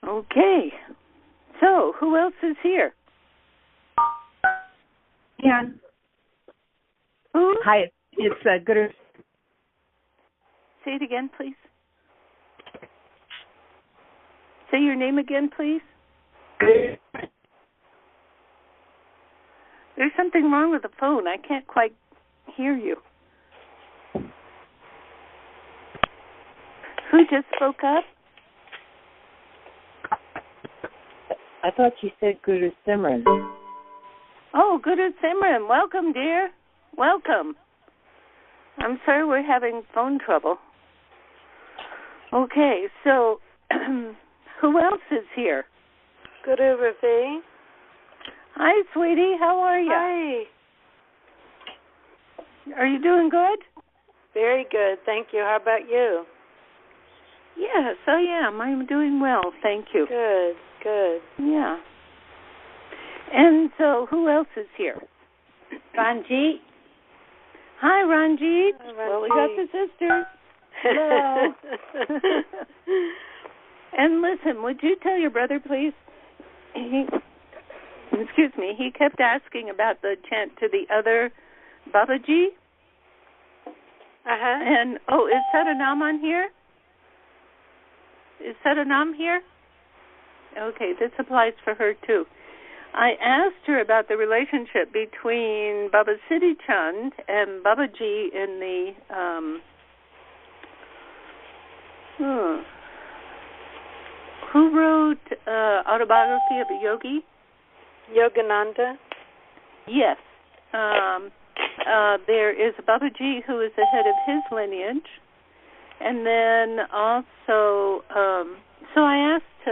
Okay. So, who else is here? Yeah. Who? Hi, it's Good. Say it again, please. Say your name again, please. Good. There's something wrong with the phone. I can't quite hear you. Who just spoke up? I thought you said Guru Simran. Oh, Guru Simran. Welcome, dear. Welcome. I'm sorry we're having phone trouble. Okay, so who else is here? Guru Ravi. Hi, sweetie. How are you? Hi. Are you doing good? Very good. Thank you. How about you? Yes, I am. I'm doing well. Thank you. Good, good. Yeah. And so who else is here? Ranjit. Hi, Ranjit. Hi, Ranjit. Well, we got the sisters. Hello. And listen, would you tell your brother, please? Excuse me. He kept asking about the chant to the other Babaji. Uh-huh. And, is Saranam on here? Is Saranam here? Okay, this applies for her, too. I asked her about the relationship between Baba Siri Chand and Babaji in the who wrote Autobiography of a Yogi? Yogananda? Yes. There is a Babaji who is the head of his lineage. And then also, so I asked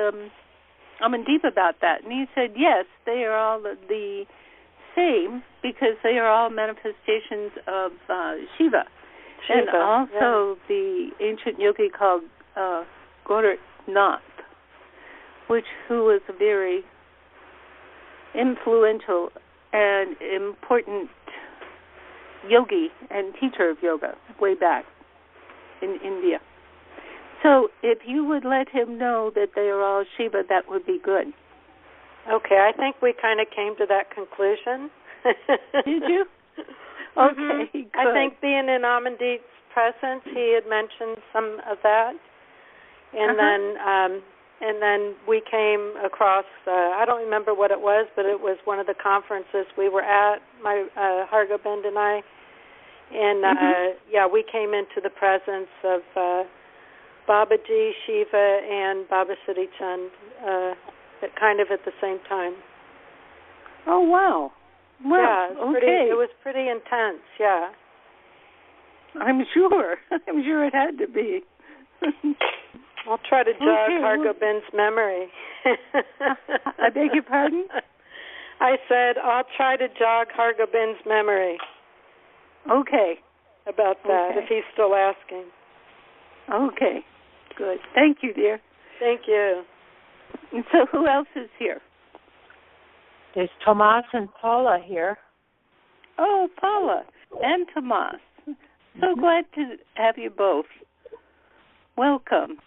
Amandeep about that, and he said, yes, they are all the same because they are all manifestations of Shiva. And also the ancient yogi called Goraknath, who was a very influential and important yogi and teacher of yoga way back in India. So if you would let him know that they are all Shiva, that would be good. Okay, I think we kind of came to that conclusion. Did you? Okay, good. I think being in Amandeep's presence, he had mentioned some of that. And then we came across, I don't remember what it was, but it was one of the conferences we were at, my Hargobind and I. And, we came into the presence of Babaji, Shiva, and Baba Siri Chand kind of at the same time. Oh, wow. Well, yeah, it was pretty intense, yeah. I'm sure. I'm sure it had to be. I'll try to jog Hargobind's memory. I beg your pardon? I said I'll try to jog Hargobind's memory. Okay. About that, if he's still asking. Okay. Good. Thank you, dear. Thank you. And so who else is here? There's Tomas and Paula here. Oh, Paula and Tomas. So glad to have you both. Welcome.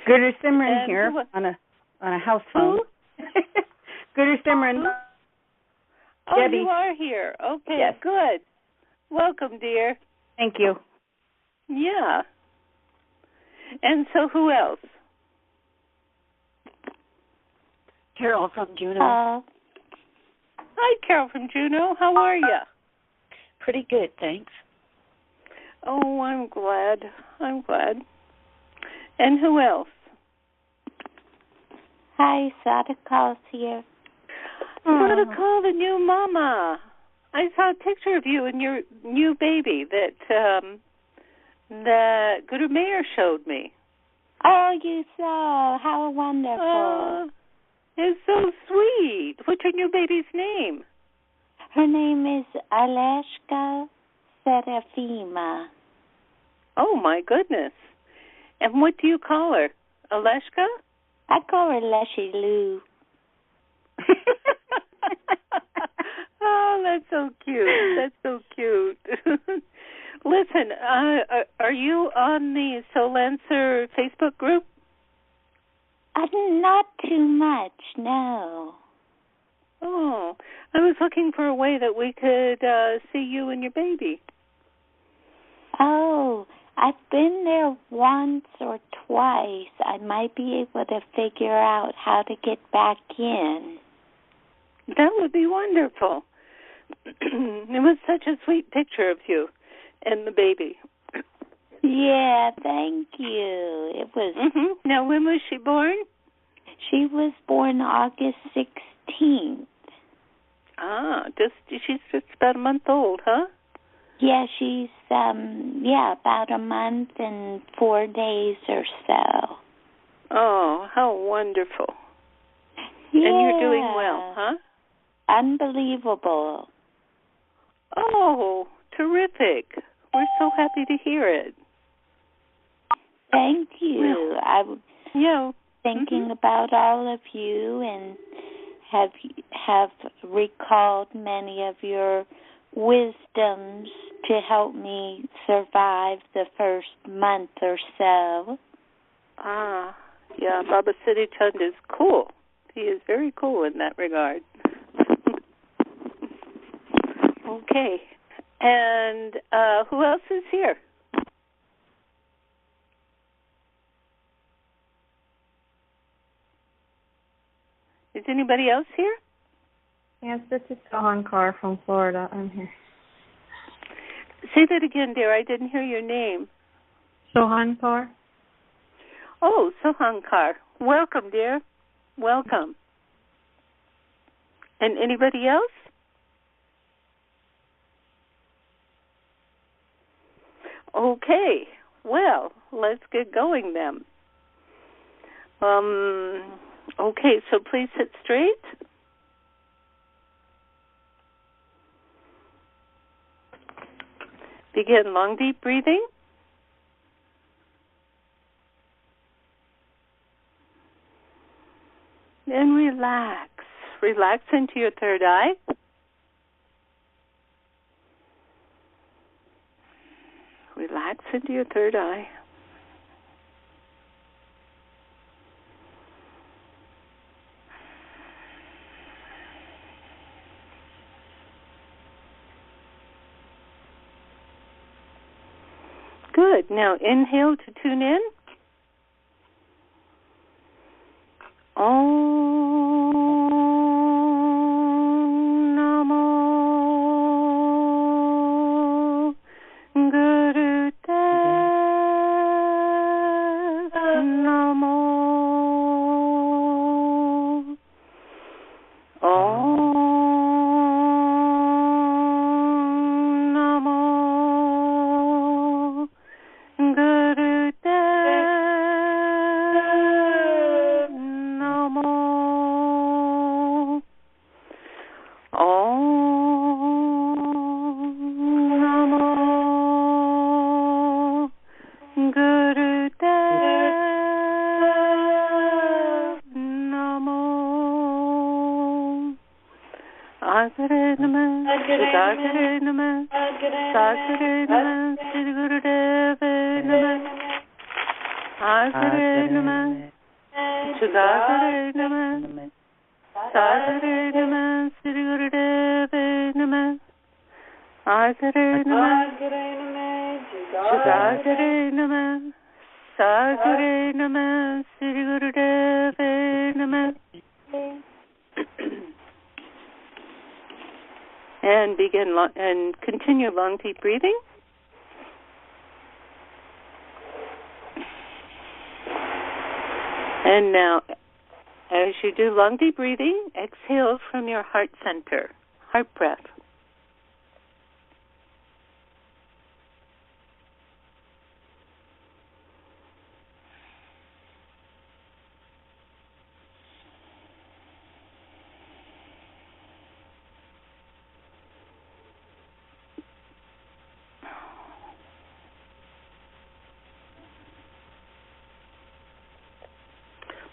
Guru Simran here on a house phone. Guru Simran. Oh, Debbie. you are here. Okay, yes. Good. Welcome, dear. Thank you. Yeah. And so who else? Carol from Juneau. Hi, Carol from Juneau. How are you? Pretty good, thanks. Oh, I'm glad. I'm glad. And who else? Hi, Sadaka's here. Sadaka, the new mama. I saw a picture of you and your new baby that Guru Mayer showed me. Oh, you saw. How wonderful. It's so sweet. What's your new baby's name? Her name is Aleshka Serafima. Oh, my goodness. And what do you call her? Aleshka? I call her Leshy Lou. Oh, that's so cute. That's so cute. Listen, are you on the Soul Answer Facebook group? Not too much, no. Oh, I was looking for a way that we could see you and your baby. Oh, I've been there once or twice. I might be able to figure out how to get back in. That would be wonderful. It was such a sweet picture of you and the baby. Yeah, thank you. It was. Mm-hmm. Now, when was she born? She was born August 16th. Ah, she's just about a month old, huh? Yeah, she's about a month and 4 days or so. Oh, how wonderful. Yeah. And you're doing well, huh? Unbelievable. Oh, terrific. We're so happy to hear it. Thank you. Well, I was thinking about all of you and have recalled many of your wisdoms to help me survive the first month or so. Ah, yeah, Baba Siri Chand is cool. He is very cool in that regard. Okay. And who else is here? Is anybody else here? Yes, this is Gian Kaur from Florida. I'm here. Say that again, dear. I didn't hear your name. Gian Kaur. Oh, Sohankar. Welcome, dear. Welcome. And anybody else? Okay. Well, let's get going then. Okay, so please sit straight. Begin long, deep breathing. Then relax. Relax into your third eye. Relax into your third eye. Good. Now inhale to tune in. Om Namo Gurudev Namo. Om Namo Gurudev Namo. Om Namo Gurudev Namo. Agare Namah, Agare Namah, Sagare Namah, Sri Gurudev Namah. Agare Namah, Sagare Namah, Sagare Namah, Sri Gurudev Namah. Agare Namah, Sagare Namah, Sagare Namah, Sri Gurudev Namah. And begin and continue long, deep breathing. And now, as you do long, deep breathing, exhale from your heart center, heart breath.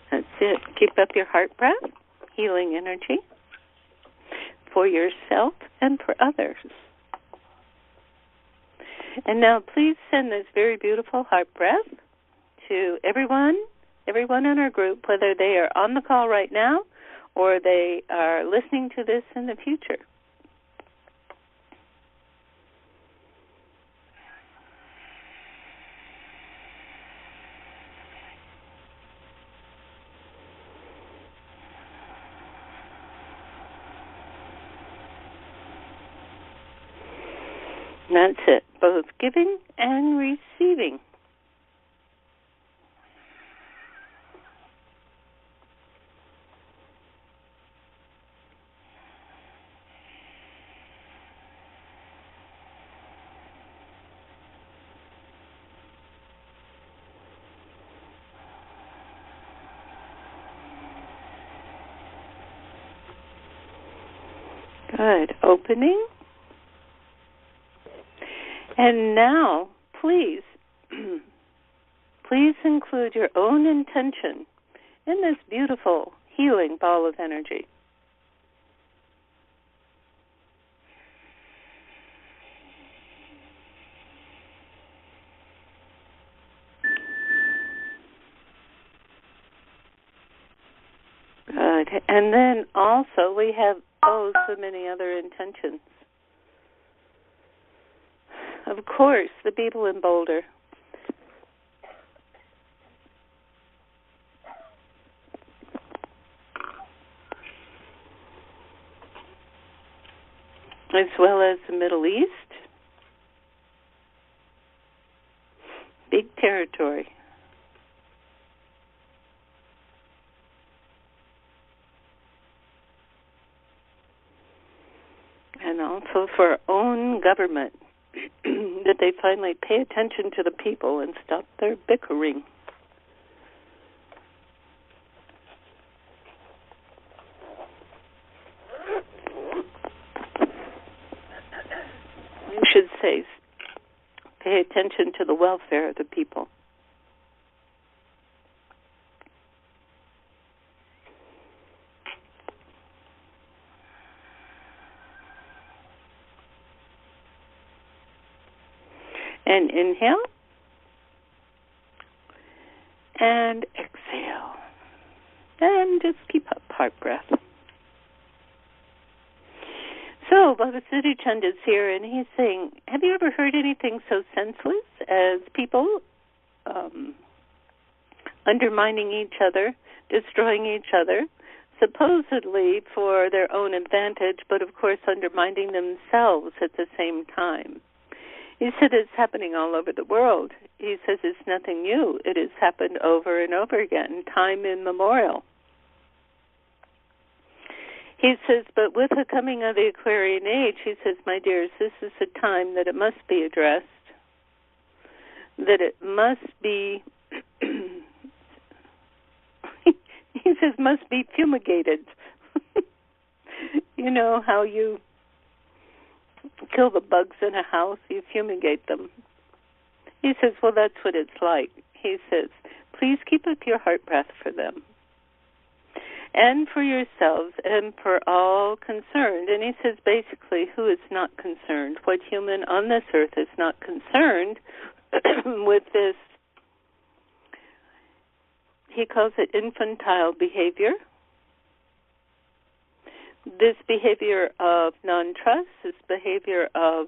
That's it. Keep up your heart breath, healing energy for yourself and for others. And now please send this very beautiful heart breath to everyone everyone in our group, whether they are on the call right now or they are listening to this in the future. That's it, both giving and receiving. Good. Opening. And now, please, please include your own intention in this beautiful healing ball of energy. Good. And then also we have so many other intentions. Of course, the people in Boulder. As well as the Middle East. Big territory. And also for our own government. That they finally pay attention to the people and stop their bickering. You should say, pay attention to the welfare of the people. And inhale. And exhale. And just keep up heart breath. So, Baba Siri Chand is here, and he's saying, have you ever heard anything so senseless as people undermining each other, destroying each other, supposedly for their own advantage, but of course undermining themselves at the same time? He said it's happening all over the world. He says it's nothing new. It has happened over and over again, time immemorial. He says, but with the coming of the Aquarian age, he says, my dears, this is a time that it must be addressed, that it must be, he says, must be fumigated. You know how you kill the bugs in a house, you fumigate them. He says, well, that's what it's like. He says, please keep up your heart breath for them and for yourselves and for all concerned. And he says, basically, who is not concerned? What human on this earth is not concerned with this, he calls it infantile behavior, this behavior of non-trust, this behavior of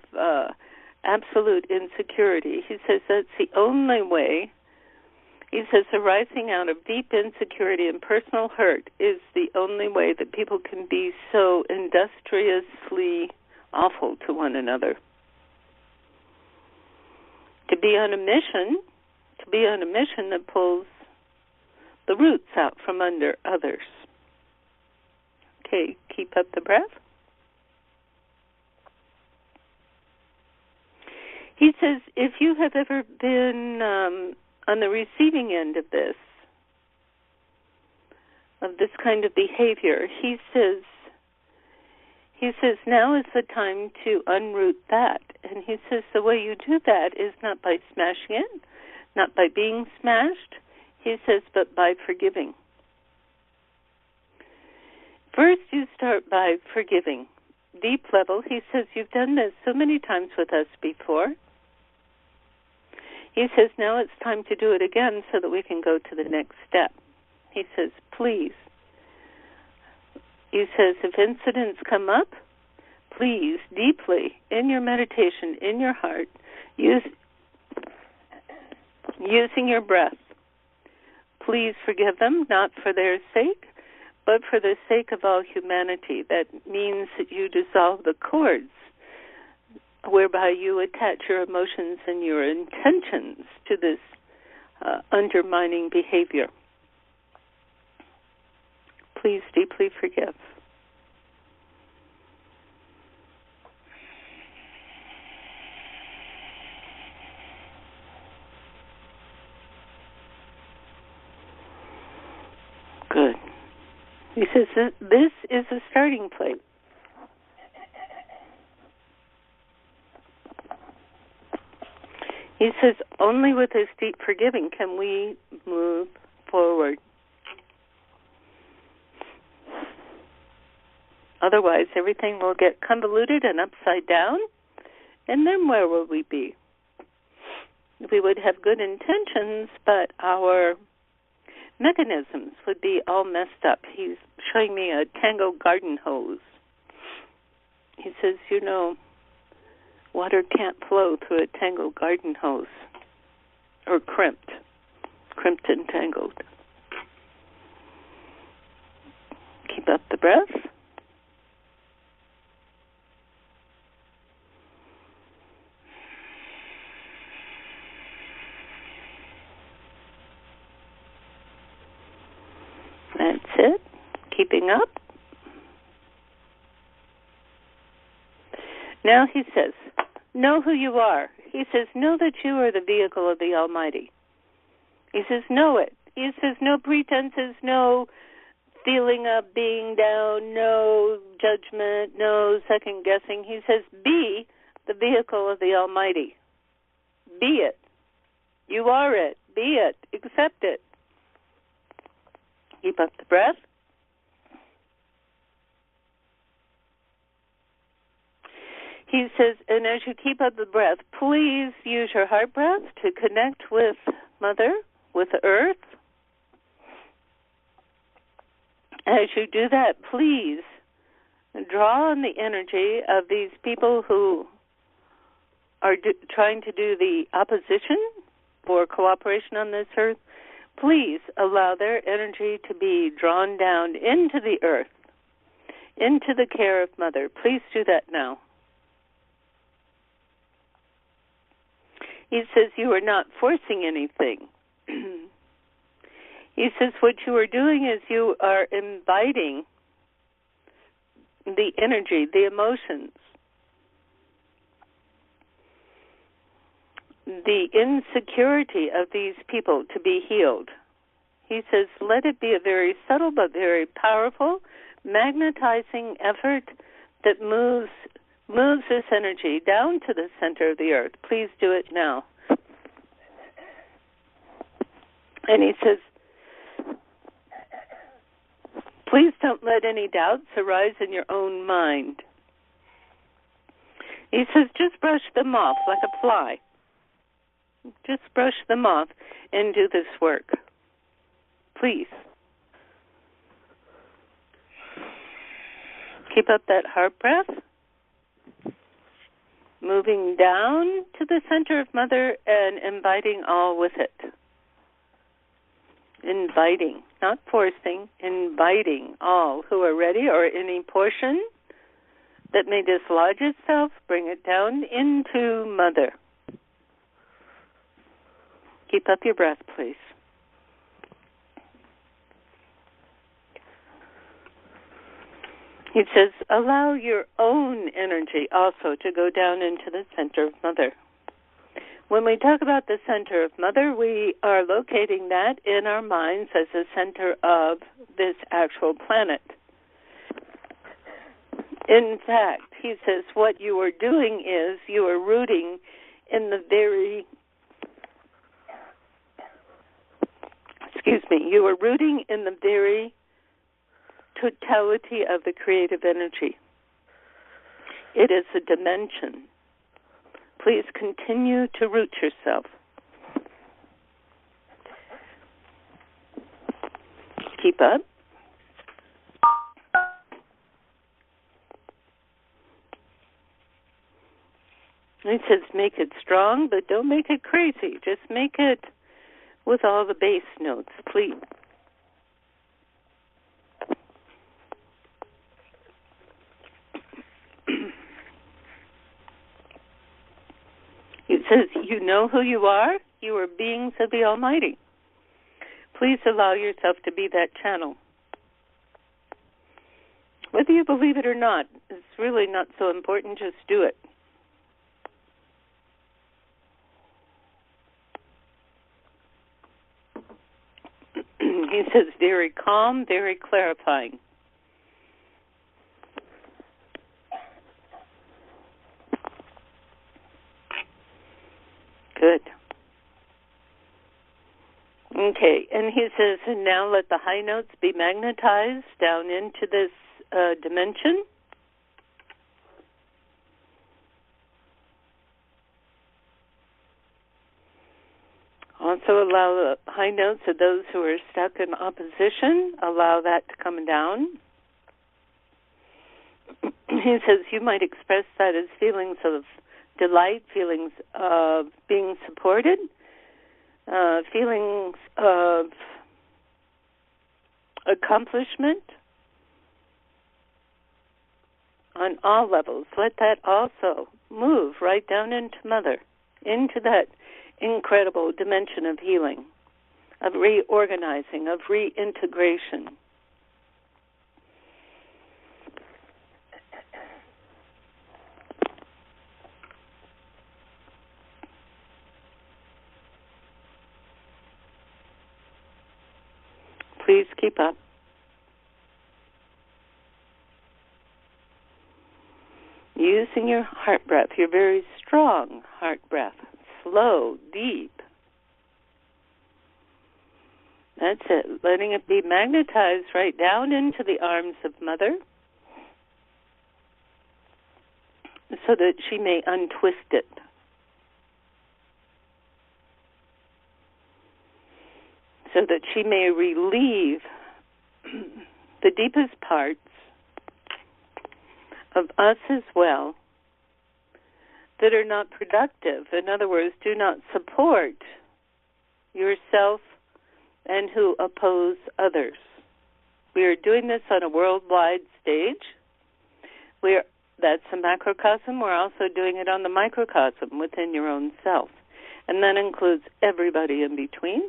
absolute insecurity. He says that's the only way. He says arising out of deep insecurity and personal hurt is the only way that people can be so industriously awful to one another. To be on a mission that pulls the roots out from under others. Okay, keep up the breath. He says, if you have ever been on the receiving end of this kind of behavior, he says now is the time to unroot that. And he says the way you do that is not by smashing it, not by being smashed, he says, but by forgiving. First, you start by forgiving. Deep level, he says, you've done this so many times with us before. He says, now it's time to do it again so that we can go to the next step. He says, please. He says, if incidents come up, please, deeply, in your meditation, in your heart, using your breath, please forgive them, not for their sake, but for the sake of all humanity. That means that you dissolve the cords whereby you attach your emotions and your intentions to this undermining behavior. Please deeply forgive. Good. He says this is a starting point. He says only with this deep forgiving can we move forward. Otherwise, everything will get convoluted and upside down, and then where will we be? We would have good intentions, but our mechanisms would be all messed up. He's showing me a tango garden hose. He says, water can't flow through a tangled garden hose, or crimped and tangled. Keep up the breath. That's it. Keeping up. Now he says, know who you are. He says, know that you are the vehicle of the Almighty. He says, know it. He says, no pretenses, no feeling of being down, no judgment, no second guessing. He says, be the vehicle of the Almighty. Be it. You are it. Be it. Accept it. Keep up the breath. He says, and as you keep up the breath, please use your heart breath to connect with Mother, with the Earth. As you do that, please draw on the energy of these people who are trying to do the opposition for cooperation on this Earth. Please allow their energy to be drawn down into the Earth, into the care of Mother. Please do that now. He says you are not forcing anything. He says what you are doing is you are inviting the energy, the emotions, the insecurity of these people to be healed. He says, let it be a very subtle but very powerful, magnetizing effort that moves this energy down to the center of the Earth. Please do it now. And he says, please don't let any doubts arise in your own mind. He says, just brush them off like a fly. Just brush them off and do this work. Please. Keep up that heart breath. Moving down to the center of Mother and inviting all with it. Inviting, not forcing, inviting all who are ready, or any portion that may dislodge itself, bring it down into Mother. Keep up your breath, please. He says, allow your own energy also to go down into the center of Mother. When we talk about the center of Mother, we are locating that in our minds as the center of this actual planet. In fact, he says what you are doing is you are rooting in the very, you are rooting in the very totality of the creative energy. It is a dimension. Please continue to root yourself. keep up. It says make it strong, but don't make it crazy. Just make it with all the bass notes, please. It says, you know who you are. You are beings of the Almighty. Please allow yourself to be that channel. Whether you believe it or not, it's really not so important. Just do it. He says, very calm, very clarifying. Good. Okay, and he says, and now let the high notes be magnetized down into this dimension. Also allow the high notes of those who are stuck in opposition, allow that to come down. He says you might express that as feelings of delight, feelings of being supported, feelings of accomplishment on all levels. Let that also move right down into Mother, into that incredible dimension of healing, of reorganizing, of reintegration. Please keep up. Using your heart breath, your very strong heart breath. Slow, deep. That's it. Letting it be magnetized right down into the arms of Mother so that she may untwist it. So that she may relieve the deepest parts of us as well that are not productive. In other words, do not support yourself and who oppose others. We are doing this on a worldwide stage. That's a macrocosm. We're also doing it on the microcosm within your own self. And that includes everybody in between.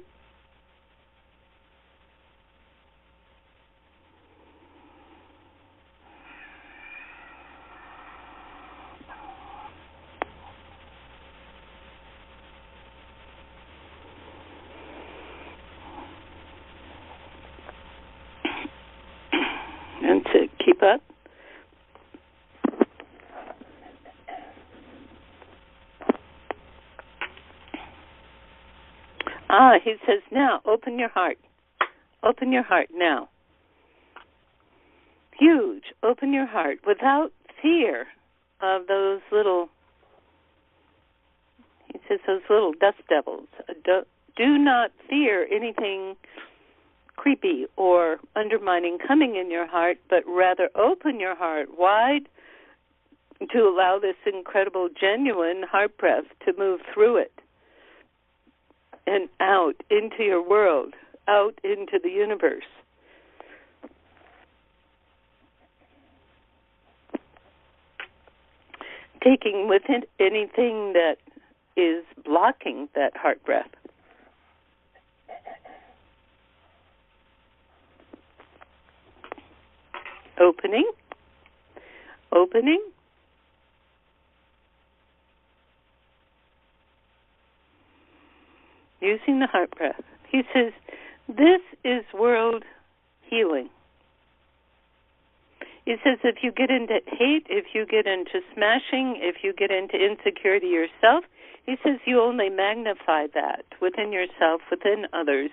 And to keep up. He says, now, open your heart. Open your heart now. Huge. Open your heart without fear of those little, he says, those little dust devils. Do not fear anything creepy or undermining coming in your heart, but rather open your heart wide to allow this incredible, genuine heart breath to move through it and out into your world, out into the universe. Taking with it anything that is blocking that heart breath. Opening. Using the heart breath. He says, this is world healing. He says if you get into hate, if you get into smashing, if you get into insecurity yourself, he says you only magnify that within yourself, within others,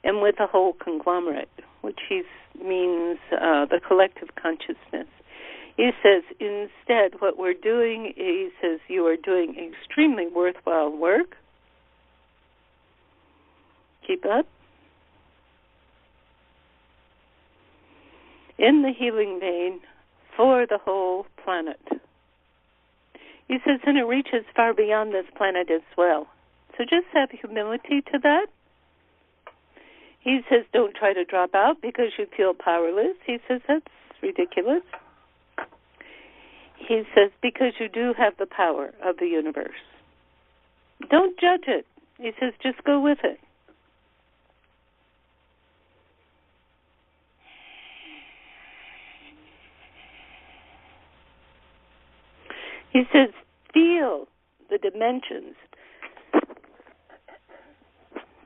and with a whole conglomerate, which means the collective consciousness. He says instead what we're doing, he says you are doing extremely worthwhile work. Keep up. in the healing vein for the whole planet. He says, and it reaches far beyond this planet as well. So just have humility to that. He says, don't try to drop out because you feel powerless. He says, that's ridiculous. He says, because you do have the power of the universe. Don't judge it. He says, just go with it. He says, feel the dimensions,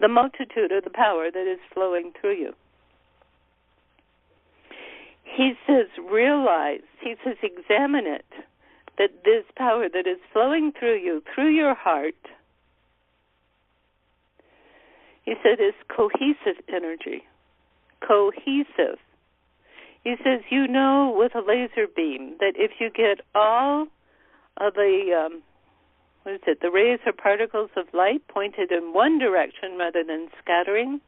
the multitude of the power that is flowing through you. He says, realize, he says, examine it, that this power that is flowing through you, through your heart, he said, is cohesive energy. Cohesive. He says, you know with a laser beam that if you get all of the, the rays or particles of light pointed in one direction rather than scattering,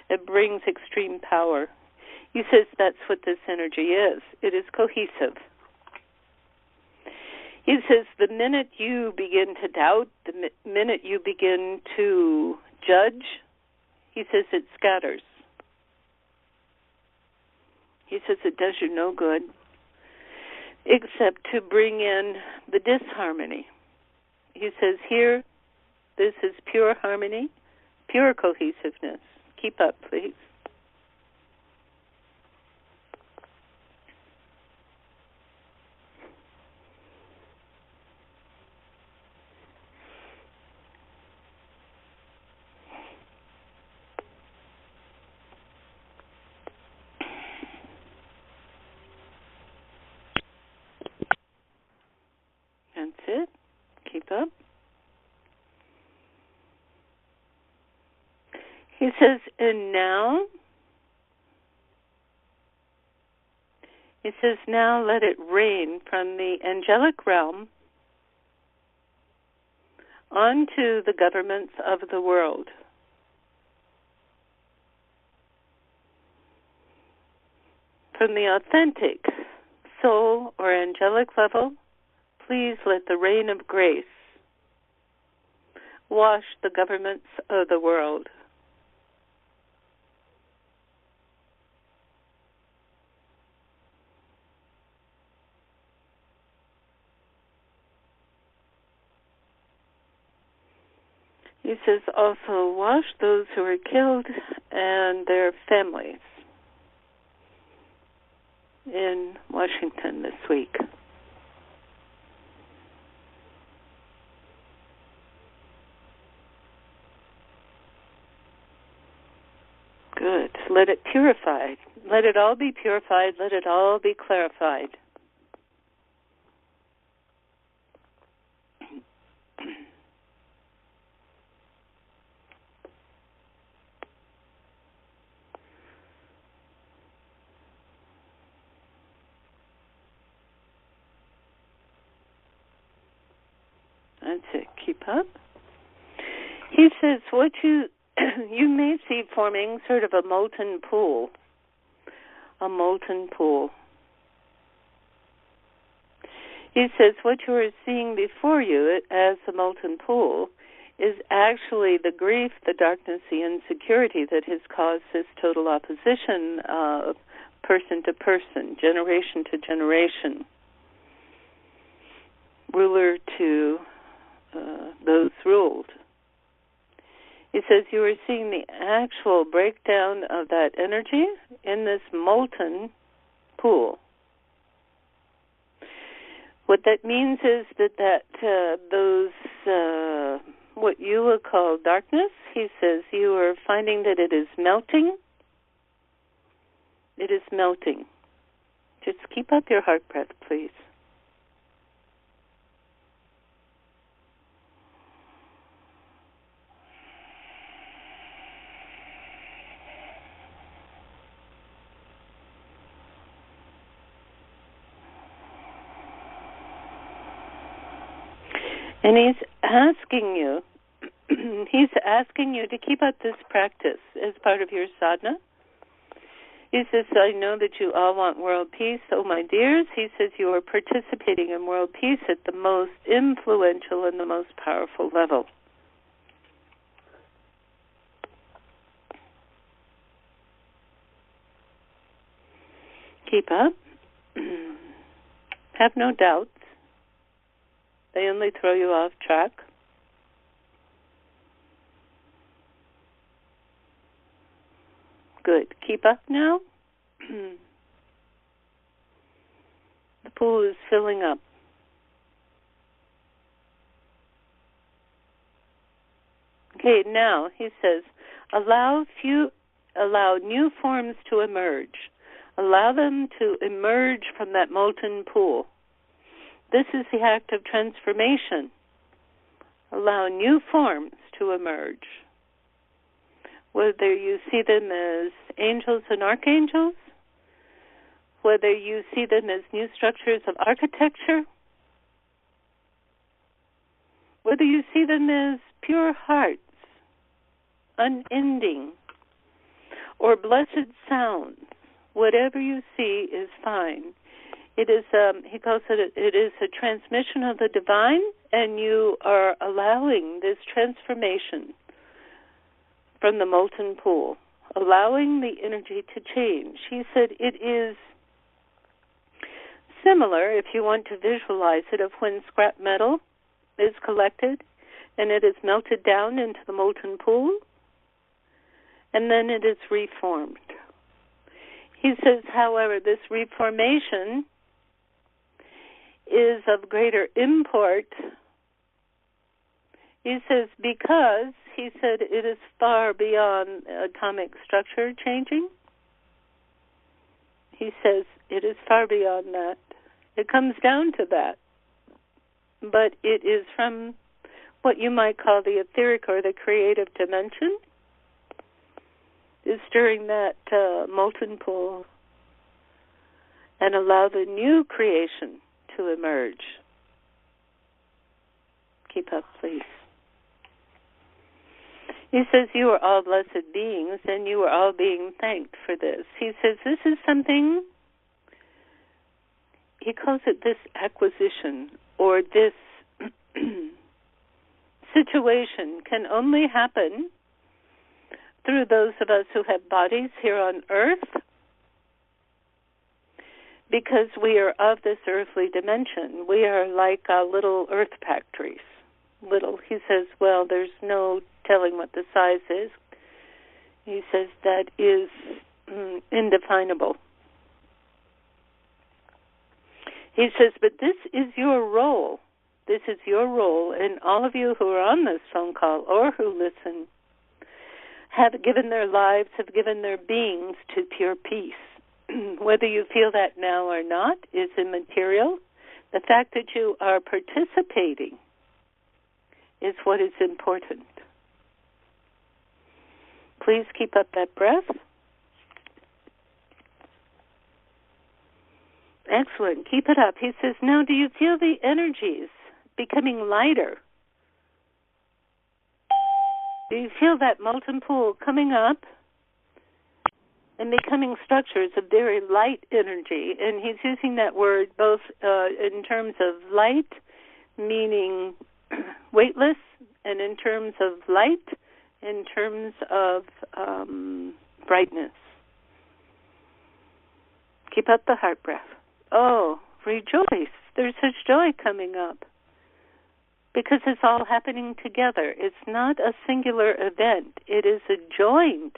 it brings extreme power. He says that's what this energy is. It is cohesive. He says the minute you begin to doubt, the minute you begin to judge, he says it scatters. He says it does you no good except to bring in the disharmony. He says here, this is pure harmony, pure cohesiveness. Keep up, please. That's it. Keep up. He says, and now, he says, now let it rain from the angelic realm onto the governments of the world. From the authentic soul or angelic level, please let the rain of grace wash the governments of the world. He says also wash those who were killed and their families in Washington this week. Good. Let it purify. Let it all be purified. Let it all be clarified. That's it. Keep up. He says what you may see forming sort of a molten pool. A molten pool. He says what you are seeing before you as a molten pool is actually the grief, the darkness, the insecurity that has caused this total opposition of person to person, generation to generation, ruler to those ruled. He says you are seeing the actual breakdown of that energy in this molten pool. What that means is that those, what you would call darkness, he says you are finding that it is melting. It is melting. Just keep up your heart breath, please. And he's asking you to keep up this practice as part of your sadhana. He says, I know that you all want world peace. Oh, my dears, he says, you are participating in world peace at the most influential and the most powerful level. Keep up. Have no doubts. They only throw you off track. Good. Keep up now. The pool is filling up. Okay, now he says, allow new forms to emerge. Allow them to emerge from that molten pool. This is the act of transformation. Allow new forms to emerge. Whether you see them as angels and archangels, whether you see them as new structures of architecture, whether you see them as pure hearts, unending, or blessed sounds, whatever you see is fine. It is, he calls it, it is a transmission of the divine, and you are allowing this transformation from the molten pool, allowing the energy to change. He said it is similar, if you want to visualize it, of when scrap metal is collected and it is melted down into the molten pool, and then it is reformed. He says, however, this reformation is of greater import. He says because, he said, it is far beyond atomic structure changing. He says it is far beyond that. It comes down to that. But it is from what you might call the etheric or the creative dimension. Is during that molten pool, and allow the new creation to emerge. Keep up, please. He says you are all blessed beings, and you are all being thanked for this. He says this is something, he calls it this acquisition, or this situation can only happen through those of us who have bodies here on earth, because we are of this earthly dimension. We are like little earth factories. Little, he says, well, there's no telling what the size is. He says that is indefinable. He says, but this is your role. This is your role, and all of you who are on this phone call or who listen have given their lives, have given their beings to pure peace. Whether you feel that now or not is immaterial. The fact that you are participating is what is important. Please keep up that breath. Excellent. Keep it up. He says, now do you feel the energies becoming lighter? Do you feel that molten pool coming up and becoming structures of very light energy? And he's using that word both in terms of light, meaning weightless, and in terms of light, in terms of brightness. Keep up the heart breath. Oh, rejoice. There's such joy coming up. Because it's all happening together. It's not a singular event. It is a joint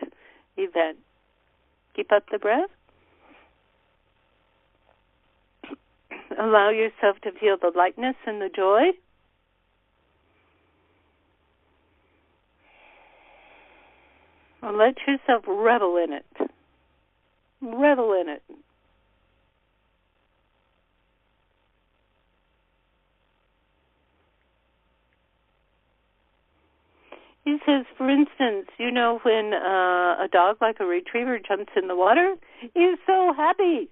event. Keep up the breath. Allow yourself to feel the lightness and the joy. And let yourself revel in it. Revel in it. He says, for instance, you know, when a dog like a retriever jumps in the water, he's so happy.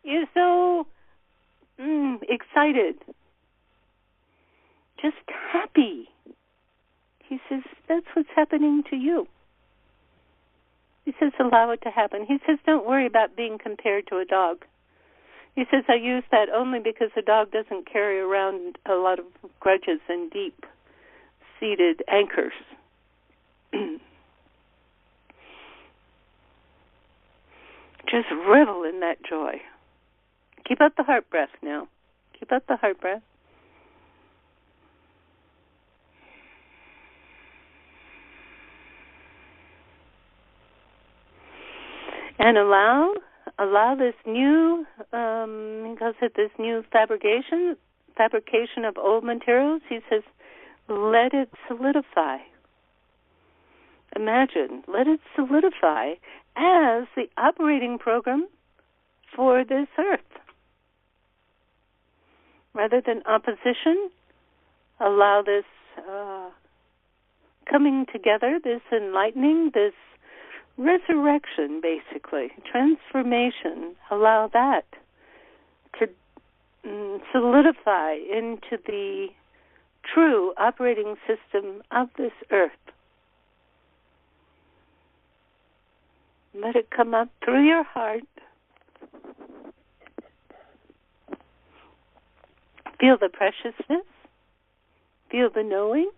He's so excited. Just happy. He says, that's what's happening to you. He says, allow it to happen. He says, don't worry about being compared to a dog. He says, I use that only because a dog doesn't carry around a lot of grudges and deep-seated anchors. Just revel in that joy. Keep up the heart breath now. Keep up the heart breath. And allow this new, he calls it this new fabrication of old materials. He says, let it solidify. Imagine, let it solidify as the operating program for this earth. Rather than opposition, allow this coming together, this enlightening, this resurrection, basically, transformation, allow that to solidify into the true operating system of this earth. Let it come up through your heart. Feel the preciousness. Feel the knowing.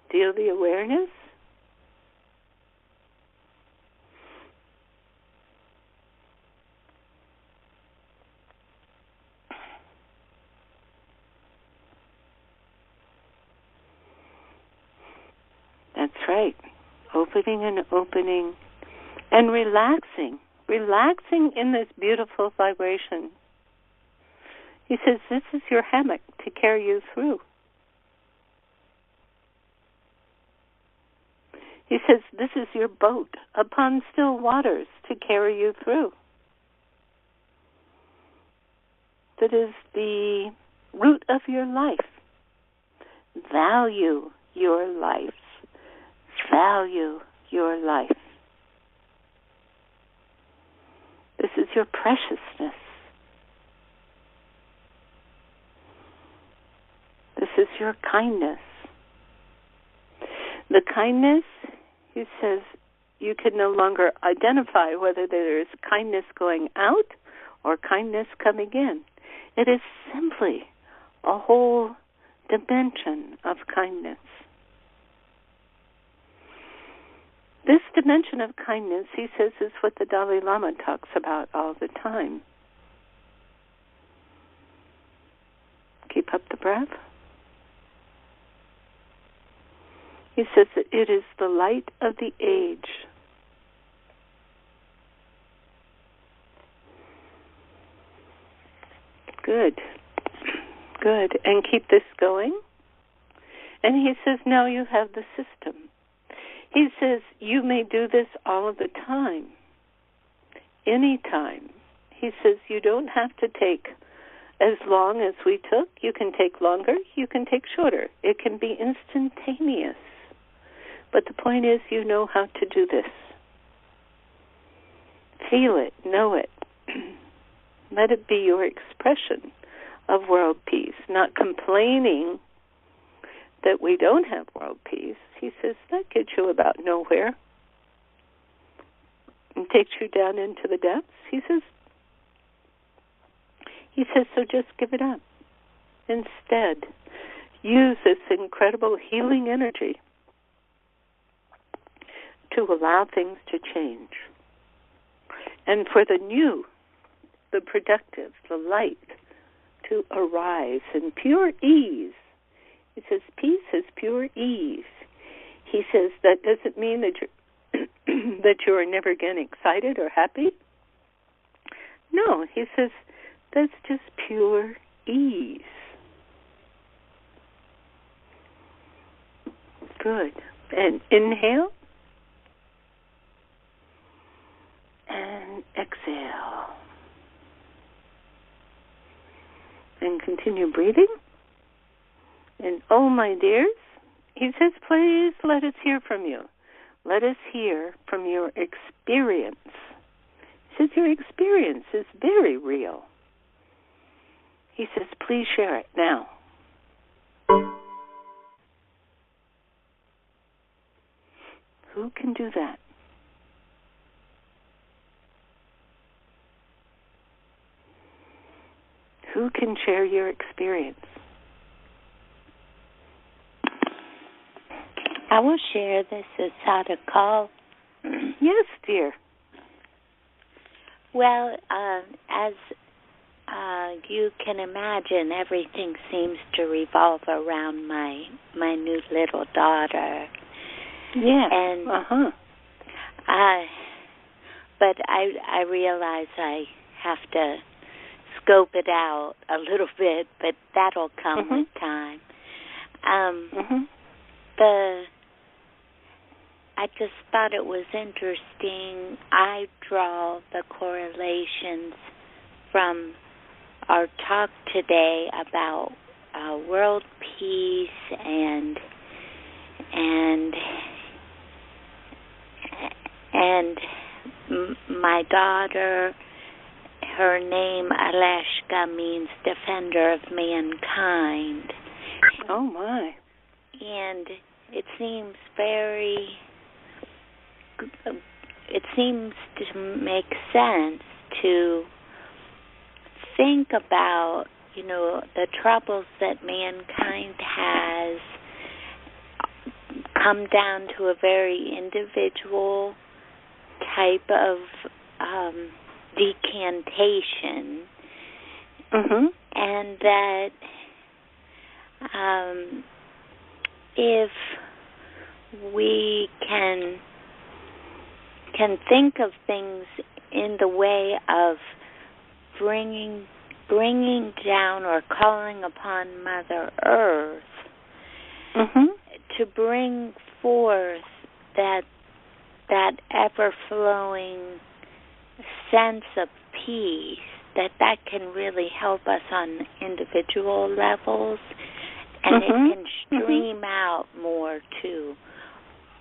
Feel the awareness. That's right. Opening and opening and relaxing in this beautiful vibration. He says, this is your hammock to carry you through. He says, this is your boat upon still waters to carry you through. That is the root of your life. Value your life. Value your life. This is your preciousness. This is your kindness. The kindness, he says, you can no longer identify whether there is kindness going out or kindness coming in. It is simply a whole dimension of kindness. This dimension of kindness, he says, is what the Dalai Lama talks about all the time. Keep up the breath. He says that it is the light of the age. Good. Good. And keep this going. And he says, now you have the system. He says, you may do this all of the time, anytime. He says, you don't have to take as long as we took. You can take longer. You can take shorter. It can be instantaneous. But the point is, you know how to do this. Feel it. Know it. Let it be your expression of world peace, not complaining that we don't have world peace. He says, that gets you about nowhere and takes you down into the depths. He says, so just give it up. Instead, use this incredible healing energy to allow things to change. And for the new, the productive, the light to arise in pure ease. He says, peace is pure ease. He says, that doesn't mean that you're never again excited or happy. No, he says, that's just pure ease. Good. And inhale. And exhale. And continue breathing. And oh, my dears, he says, please let us hear from you. Let us hear from your experience. He says, your experience is very real. He says, please share it now. Who can do that? Who can share your experience? I will share. This is how to call. Yes, dear. Well, as you can imagine, everything seems to revolve around my new little daughter. Yeah. And but I realize I have to scope it out a little bit, but that'll come with time. I just thought it was interesting. I draw the correlations from our talk today about world peace and my daughter, her name Aleshka means defender of mankind. Oh my. And it seems to make sense to think about, the troubles that mankind has come down to a very individual type of decantation, and that if we can think of things in the way of bringing down or calling upon Mother Earth to bring forth that ever-flowing sense of peace, that can really help us on individual levels, and it can stream out more to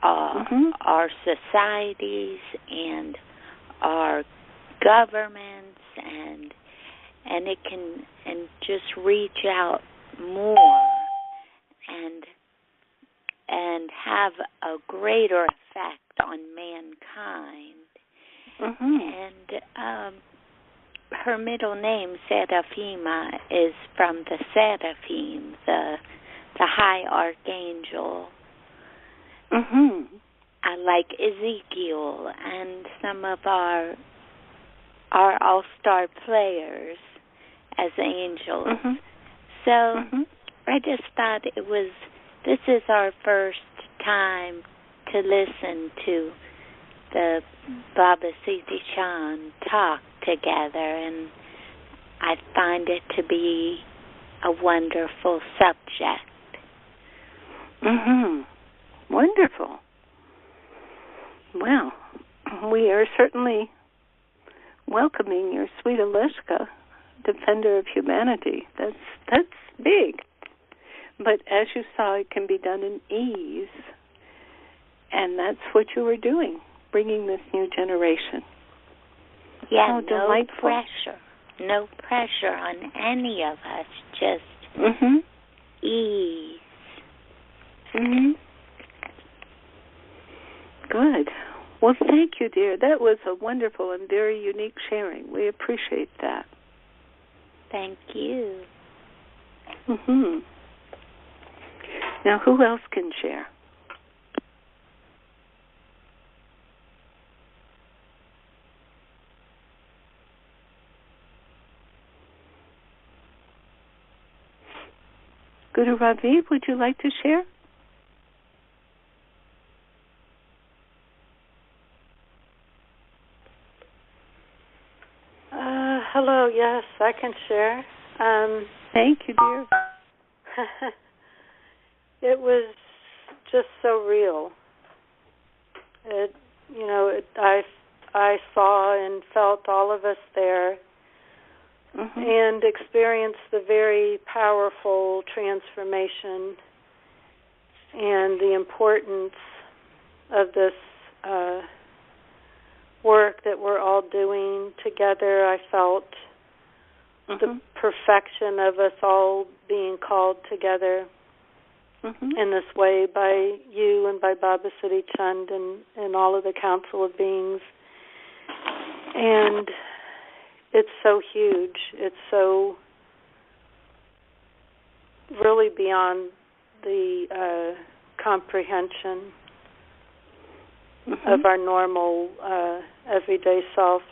our societies and our governments, and it can just reach out more and have a greater effect on mankind. And her middle name, Seraphima, is from the Seraphim, the high archangel. Like Ezekiel and some of our all-star players as angels. So I just thought this is our first time to listen to the Baba Siri Chand talk together, and I find it to be a wonderful subject. Wonderful. Well, we are certainly welcoming your sweet Aleshka, defender of humanity. That's big. But as you saw, it can be done in ease. And that's what you were doing, bringing this new generation. Yeah, How no delightful. pressure. No pressure on any of us, just ease. Good. Well, thank you, dear. That was a wonderful and very unique sharing. We appreciate that. Thank you. Now, who else can share? Guru Raviv, would you like to share? Hello, yes, I can share. Thank you, dear. It was just so real. I saw and felt all of us there, and experienced the very powerful transformation and the importance of this work that we're all doing together. I felt the perfection of us all being called together. in this way by you and by Baba Siri Chand and all of the Council of Beings. And it's so huge. It's so really beyond the comprehension of our normal everyday self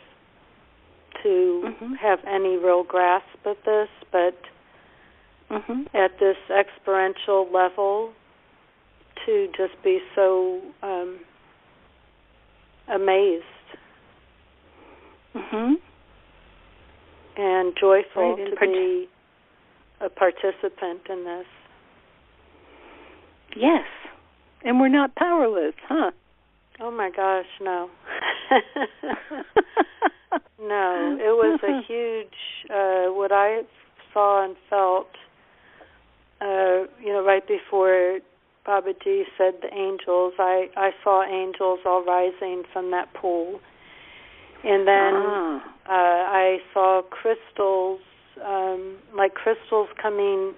to have any real grasp of this, but at this experiential level to just be so amazed and joyful to be a participant in this. Yes. And we're not powerless, huh? Oh my gosh, no. No, it was a huge, what I saw and felt, right before Babaji said the angels, I saw angels all rising from that pool. And then I saw crystals, like crystals coming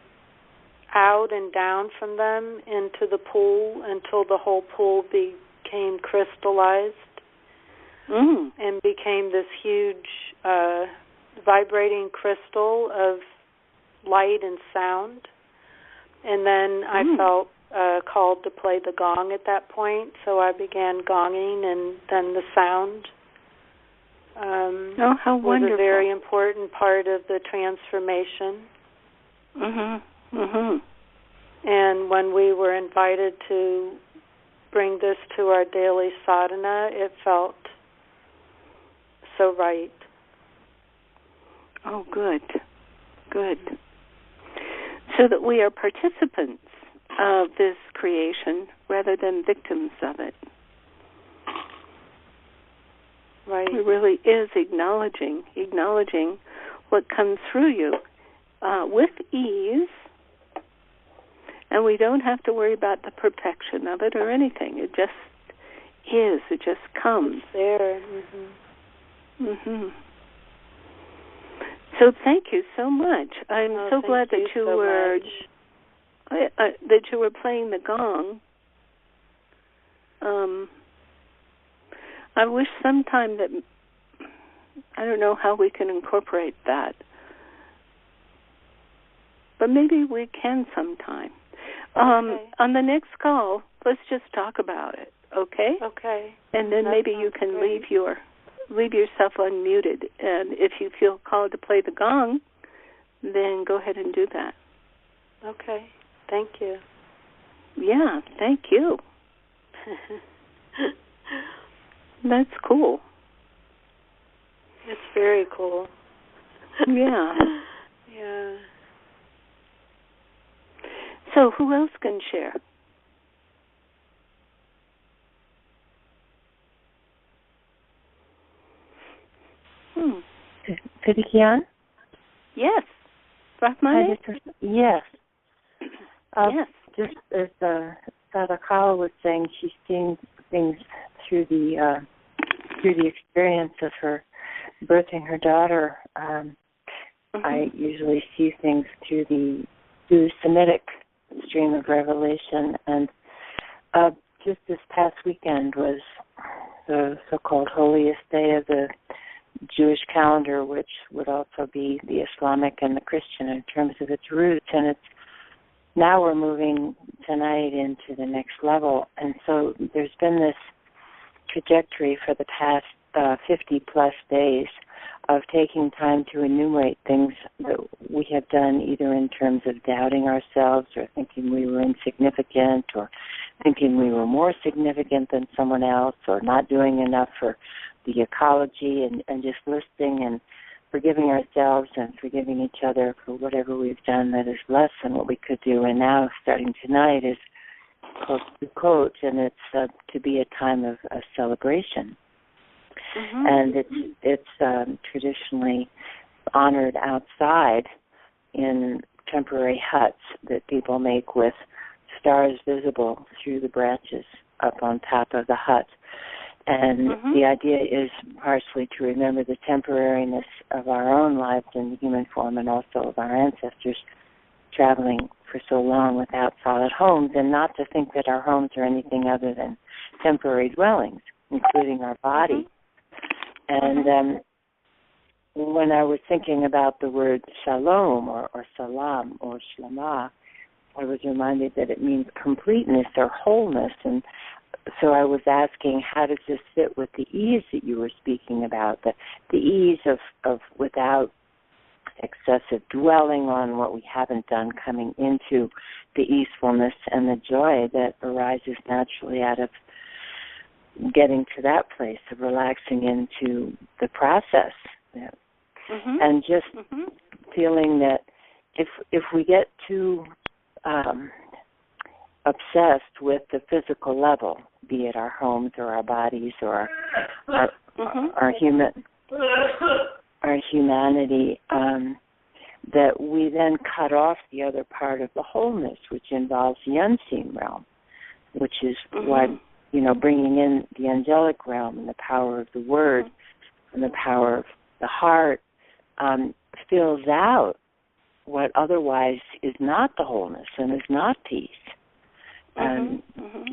out and down from them into the pool until the whole pool became crystallized and became this huge vibrating crystal of light and sound. And then I felt called to play the gong at that point, so I began gonging, and then the sound how wonderful. was a very important part of the transformation. And when we were invited to bring this to our daily sadhana, it felt so right. Oh, good. Good. So that we are participants of this creation rather than victims of it. Right. It really is acknowledging what comes through you with ease, and we don't have to worry about the perfection of it or anything. It just is. It just comes. It's there. So thank you so much. I'm so glad that you were that you were playing the gong. I wish sometime that, I don't know how we can incorporate that, but maybe we can sometime. On the next call, let's just talk about it, okay? Okay. And then maybe you can leave yourself unmuted, and if you feel called to play the gong, then go ahead and do that. Okay. Thank you. Yeah, thank you. That's cool. It's very cool. Yeah. Yeah. So who else can share? Siri Gian? Yes. Rahmani? Yes. Yes. Just as Sadakala was saying, she's seeing things through the experience of her birthing her daughter. I usually see things through the Semitic stream of revelation, and just this past weekend was the so-called holiest day of the Jewish calendar, which would also be the Islamic and the Christian in terms of its roots, and now we're moving tonight into the next level. And so there's been this trajectory for the past 50-plus days of taking time to enumerate things that we have done, either in terms of doubting ourselves or thinking we were insignificant or thinking we were more significant than someone else or not doing enough for the ecology, and just listing and forgiving ourselves and forgiving each other for whatever we've done that is less than what we could do. And now, starting tonight, is called Sukkot, and it's to be a time of celebration. And it's traditionally honored outside in temporary huts that people make with stars visible through the branches up on top of the hut. And the idea is partially to remember the temporariness of our own lives in the human form and also of our ancestors, traveling for so long without solid homes, and not to think that our homes are anything other than temporary dwellings, including our body. And when I was thinking about the word shalom or salam or shlama, I was reminded that it means completeness or wholeness. And so I was asking, how does this fit with the ease that you were speaking about, the ease of without excessive dwelling on what we haven't done, coming into the easefulness and the joy that arises naturally out of getting to that place of relaxing into the process. And just feeling that if we get too obsessed with the physical level, be it our homes or our bodies or our humanity, that we then cut off the other part of the wholeness, which involves the unseen realm, which is what, bringing in the angelic realm and the power of the word and the power of the heart fills out what otherwise is not the wholeness and is not peace. And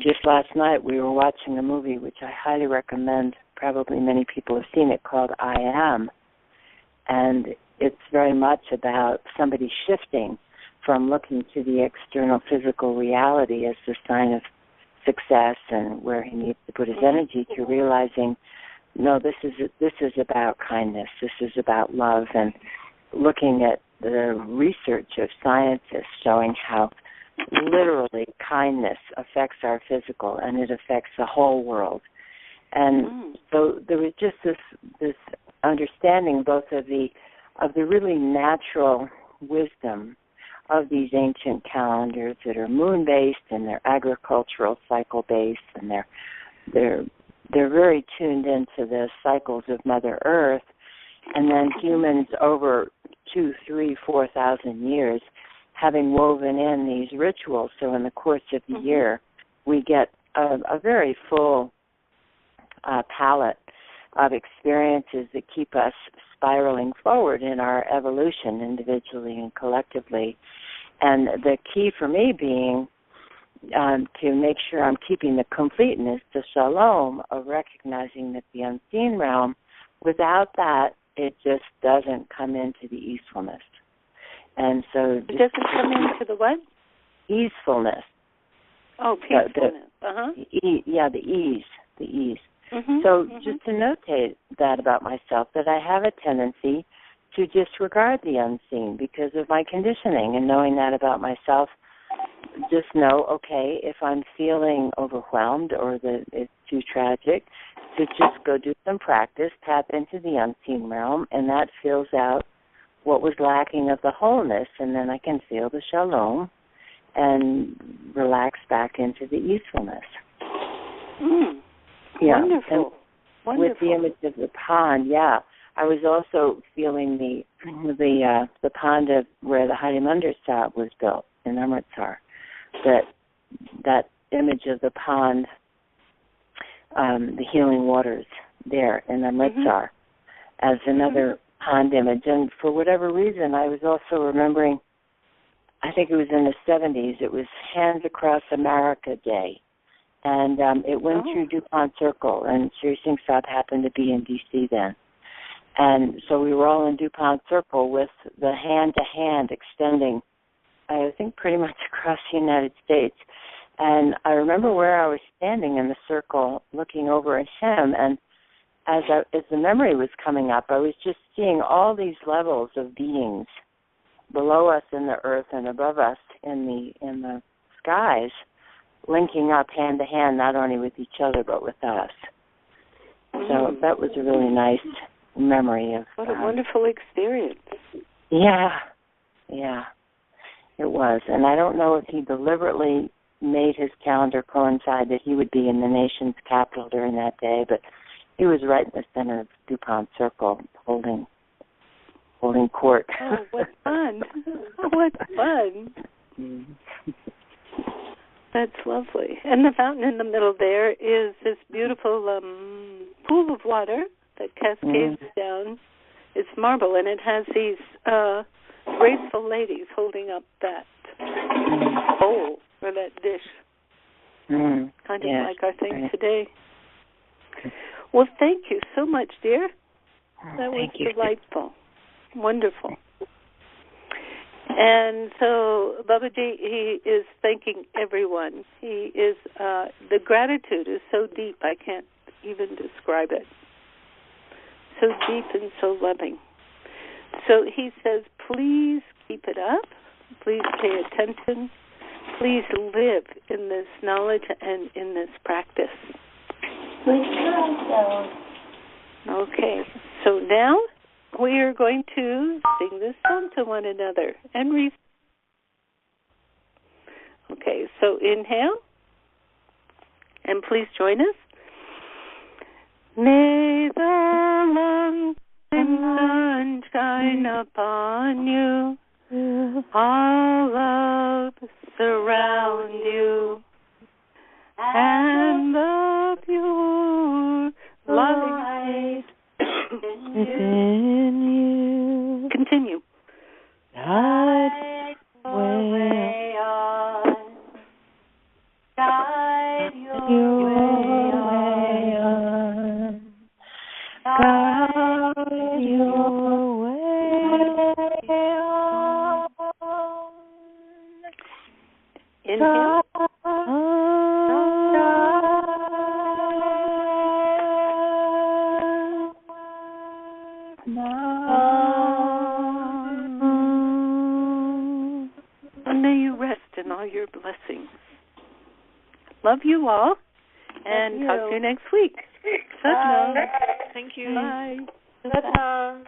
just last night we were watching a movie which I highly recommend. Probably many people have seen it, called I Am. And it's very much about somebody shifting from looking to the external physical reality as the sign of success and where he needs to put his energy, to realizing, no, this is about kindness. This is about love, and looking at the research of scientists showing how literally kindness affects our physical and it affects the whole world. And so there was just this understanding both of the really natural wisdom of these ancient calendars that are moon-based and they're agricultural cycle-based, and they're very tuned into the cycles of Mother Earth, and then humans over 2,000, 3,000, 4,000 years having woven in these rituals. So in the course of the year, we get a very full palette of experiences that keep us spiraling forward in our evolution individually and collectively. And the key for me being to make sure I'm keeping the completeness, the shalom of recognizing that the unseen realm, without that, it just doesn't come into the easefulness. And so it doesn't come into the what? Easefulness. Oh, peacefulness. The ease. So just to notate that about myself, that I have a tendency to disregard the unseen because of my conditioning, and knowing that about myself, just know, okay, if I'm feeling overwhelmed or that it's too tragic, to just go do some practice, tap into the unseen realm, and that fills out what was lacking of the wholeness, and then I can feel the shalom and relax back into the easefulness. Wonderful. And with the image of the pond, I was also feeling the pond of where the Hari Mandir Sahib was built in Amritsar. That image of the pond, the healing waters there in Amritsar, as another pond image. And for whatever reason, I was also remembering, I think it was in the 70s, it was Hands Across America Day. And it went through DuPont Circle, and Siri Singh Sahib happened to be in D.C. then. And so we were all in DuPont Circle with the hand-to-hand extending, I think, pretty much across the United States. And I remember where I was standing in the circle looking over at him, and as the memory was coming up, I was just seeing all these levels of beings below us in the earth and above us in the skies, linking up hand to hand, not only with each other but with us. So that was a really nice memory of. What a wonderful experience. Yeah, it was. And I don't know if he deliberately made his calendar coincide that he would be in the nation's capital during that day, but he was right in the center of DuPont Circle, holding court. Oh, what fun! What fun! That's lovely. And the fountain in the middle there is this beautiful pool of water that cascades down. It's marble, and it has these graceful ladies holding up that bowl or that dish. Kind of like our thing today. Well, thank you so much, dear. That was delightful. Wonderful. And so Babaji, he is thanking everyone. He is, the gratitude is so deep, I can't even describe it. So deep and so loving. So he says, please keep it up. Please pay attention. Please live in this knowledge and in this practice. Okay, so now we are going to sing this song to one another and okay, so inhale, and please join us. May the long sun shine upon you, all love surround you, and the pure light within you. Continue. Guide your way on. Guide your way on. Guide your way on. Inhale. And may you rest in all your blessings. Love you all, and talk to you next week. Satnam. Thank you. Bye. Satnam.